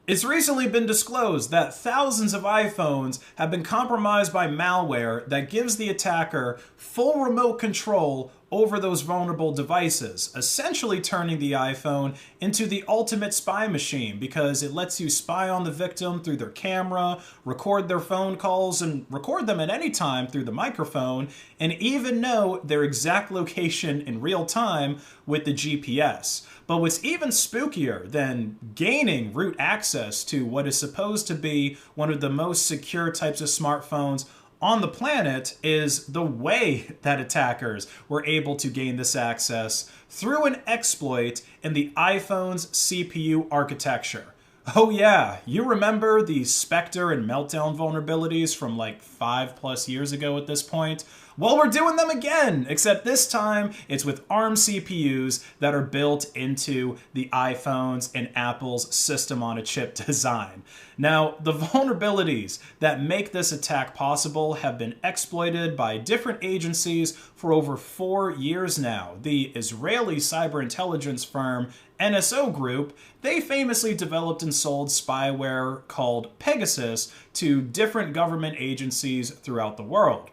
It's recently been disclosed that thousands of iPhones have been compromised by malware that gives the attacker full remote control over those vulnerable devices, essentially turning the iPhone into the ultimate spy machine because it lets you spy on the victim through their camera, record their phone calls, and record them at any time through the microphone, and even know their exact location in real time with the GPS. But what's even spookier than gaining root access to what is supposed to be one of the most secure types of smartphones on the planet is the way that attackers were able to gain this access through an exploit in the iPhone's CPU architecture. Oh yeah, you remember the Spectre and Meltdown vulnerabilities from like 5+ years ago at this point? Well, we're doing them again, except this time it's with ARM CPUs that are built into the iPhones and Apple's system-on-a-chip design. Now, the vulnerabilities that make this attack possible have been exploited by different agencies for over 4 years now. The Israeli cyber intelligence firm NSO Group, they famously developed and sold spyware called Pegasus to different government agencies throughout the world.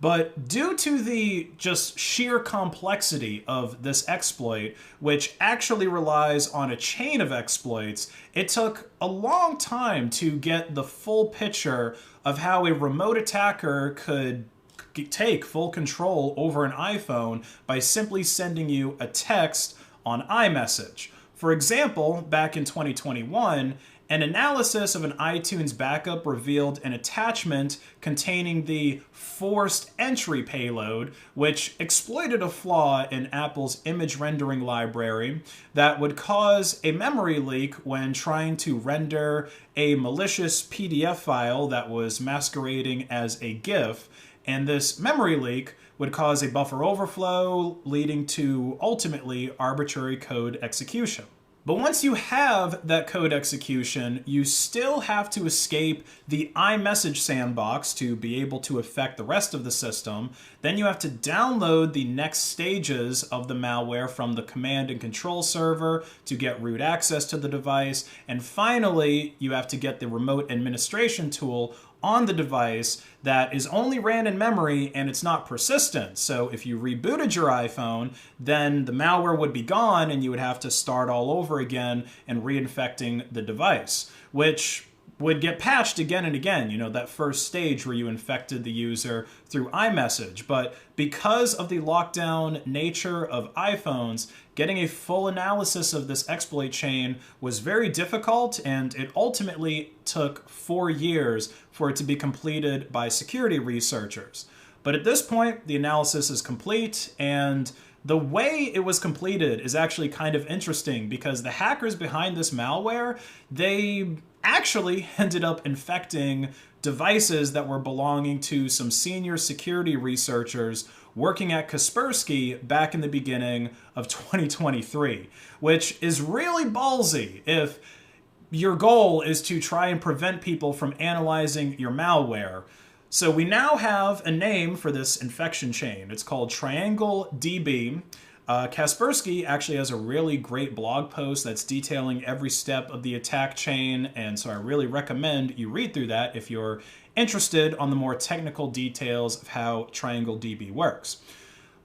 But due to the just sheer complexity of this exploit, which actually relies on a chain of exploits, it took a long time to get the full picture of how a remote attacker could take full control over an iPhone by simply sending you a text on iMessage. For example, back in 2021, an analysis of an iTunes backup revealed an attachment containing the forced entry payload, which exploited a flaw in Apple's image rendering library that would cause a memory leak when trying to render a malicious PDF file that was masquerading as a GIF. And this memory leak would cause a buffer overflow, leading to ultimately arbitrary code execution. But once you have that code execution, you still have to escape the iMessage sandbox to be able to affect the rest of the system. Then you have to download the next stages of the malware from the command and control server to get root access to the device. And finally, you have to get the remote administration tool on the device that is only ran in memory and it's not persistent. So if you rebooted your iPhone, then the malware would be gone and you would have to start all over again and reinfecting the device, which would get patched again and again, that first stage where you infected the user through iMessage. But because of the lockdown nature of iPhones, getting a full analysis of this exploit chain was very difficult, and it ultimately took 4 years for it to be completed by security researchers. But at this point, the analysis is complete, and the way it was completed is actually kind of interesting because the hackers behind this malware, they actually ended up infecting devices that were belonging to some senior security researchers working at Kaspersky back in the beginning of 2023, which is really ballsy if your goal is to try and prevent people from analyzing your malware. So we now have a name for this infection chain. It's called Triangle DB. Kaspersky actually has a really great blog post that's detailing every step of the attack chain, and so I really recommend you read through that if you're interested on the more technical details of how Triangle DB works.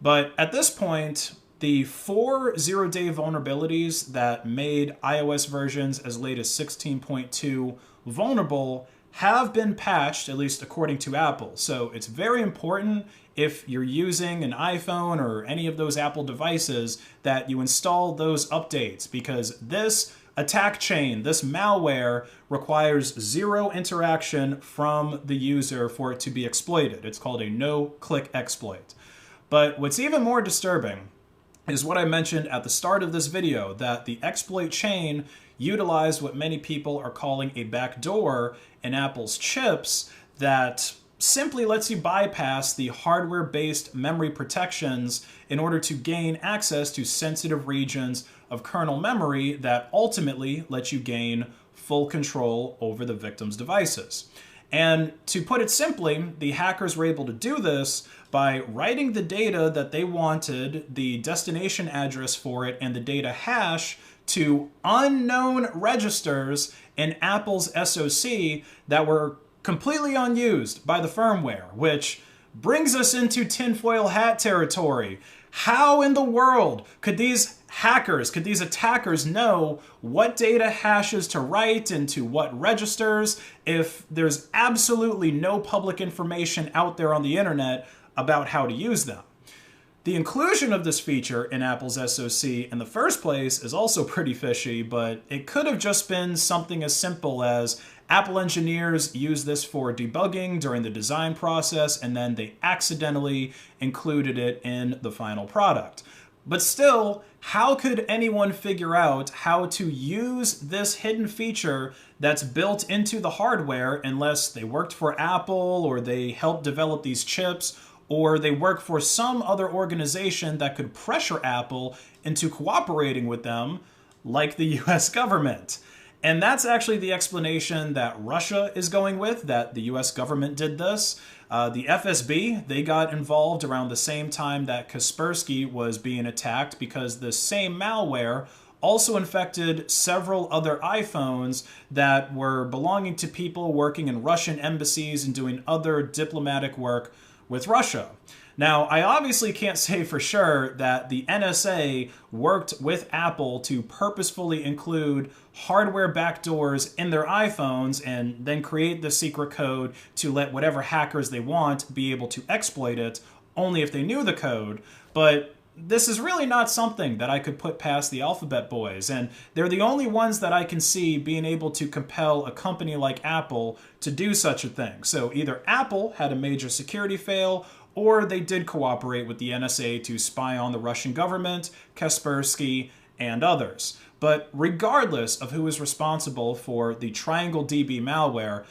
But at this point, the 4 zero-day vulnerabilities that made iOS versions as late as 16.2 vulnerable have been patched, at least according to Apple. So it's very important if you're using an iPhone or any of those Apple devices that you install those updates, because this attack chain, this malware, requires zero interaction from the user for it to be exploited. It's called a no-click exploit. But what's even more disturbing is what I mentioned at the start of this video, that the exploit chain utilized what many people are calling a backdoor in Apple's chips that simply lets you bypass the hardware-based memory protections in order to gain access to sensitive regions of kernel memory that ultimately let you gain full control over the victim's devices. And to put it simply, the hackers were able to do this by writing the data that they wanted, the destination address for it, and the data hash to unknown registers in Apple's SoC that were completely unused by the firmware, which brings us into tinfoil hat territory. How in the world could these hackers, could these attackers know what data hashes to write into what registers if there's absolutely no public information out there on the internet about how to use them? The inclusion of this feature in Apple's SoC in the first place is also pretty fishy, but it could have just been something as simple as Apple engineers use this for debugging during the design process, and then they accidentally included it in the final product. But still, how could anyone figure out how to use this hidden feature that's built into the hardware unless they worked for Apple, or they helped develop these chips, or they work for some other organization that could pressure Apple into cooperating with them, like the US government? And that's actually the explanation that Russia is going with, that the US government did this. The FSB, they got involved around the same time that Kaspersky was being attacked, because the same malware also infected several other iPhones that were belonging to people working in Russian embassies and doing other diplomatic work with Russia. Now, I obviously can't say for sure that the NSA worked with Apple to purposefully include hardware backdoors in their iPhones and then create the secret code to let whatever hackers they want be able to exploit it, only if they knew the code. But this is really not something that I could put past the Alphabet Boys, and they're the only ones that I can see being able to compel a company like Apple to do such a thing. So either Apple had a major security fail, or they did cooperate with the NSA to spy on the Russian government, Kaspersky, and others. But regardless of who is responsible for the Triangle DB malware,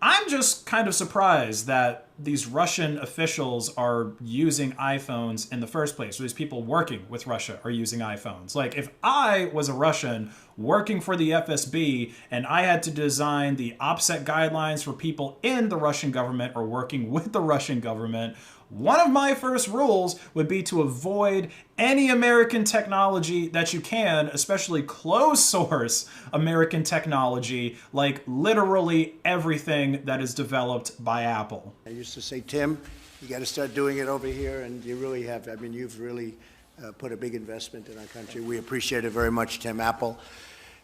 I'm just kind of surprised that these Russian officials are using iPhones in the first place, or these people working with Russia are using iPhones. Like, if I was a Russian working for the FSB and I had to design the OPSEC guidelines for people in the Russian government or working with the Russian government, one of my first rules would be to avoid any American technology that you can, especially closed source American technology, like literally everything that is developed by Apple. I used to say, Tim, you got to start doing it over here, and you really have. I mean, you've really put a big investment in our country. We appreciate it very much, Tim Apple.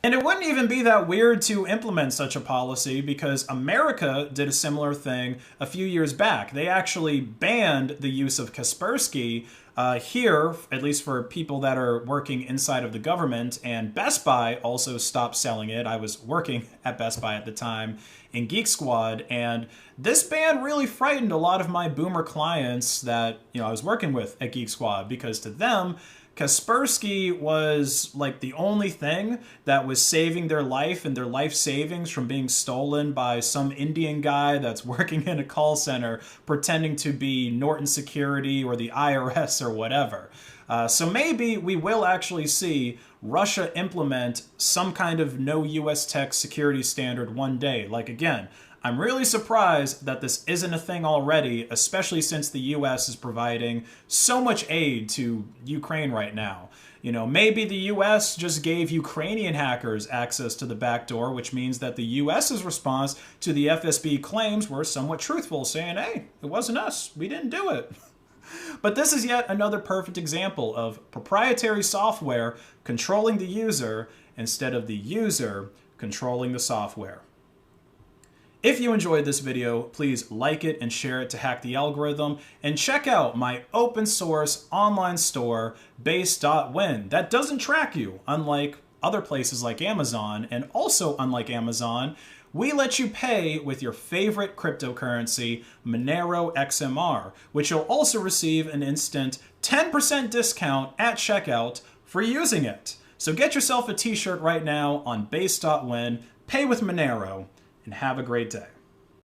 And it wouldn't even be that weird to implement such a policy, because America did a similar thing a few years back. They actually banned the use of Kaspersky here, at least for people that are working inside of the government, and Best Buy also stopped selling it. I was working at Best Buy at the time in Geek Squad, and this ban really frightened a lot of my boomer clients that I was working with at Geek Squad, because to them, Kaspersky was like the only thing that was saving their life and their life savings from being stolen by some Indian guy that's working in a call center pretending to be Norton Security or the IRS or whatever. So maybe we will actually see Russia implement some kind of no US tech security standard one day. Like, again, I'm really surprised that this isn't a thing already, especially since the US is providing so much aid to Ukraine right now. Maybe the US just gave Ukrainian hackers access to the back door, which means that the US's response to the FSB claims were somewhat truthful, saying, hey, it wasn't us, we didn't do it. But this is yet another perfect example of proprietary software controlling the user instead of the user controlling the software. If you enjoyed this video, please like it and share it to hack the algorithm, and check out my open source online store, Base.Win. That doesn't track you, unlike other places like Amazon, and also unlike Amazon, we let you pay with your favorite cryptocurrency, Monero XMR, which you'll also receive an instant 10% discount at checkout for using it. So get yourself a t-shirt right now on Base.Win, pay with Monero, and have a great day.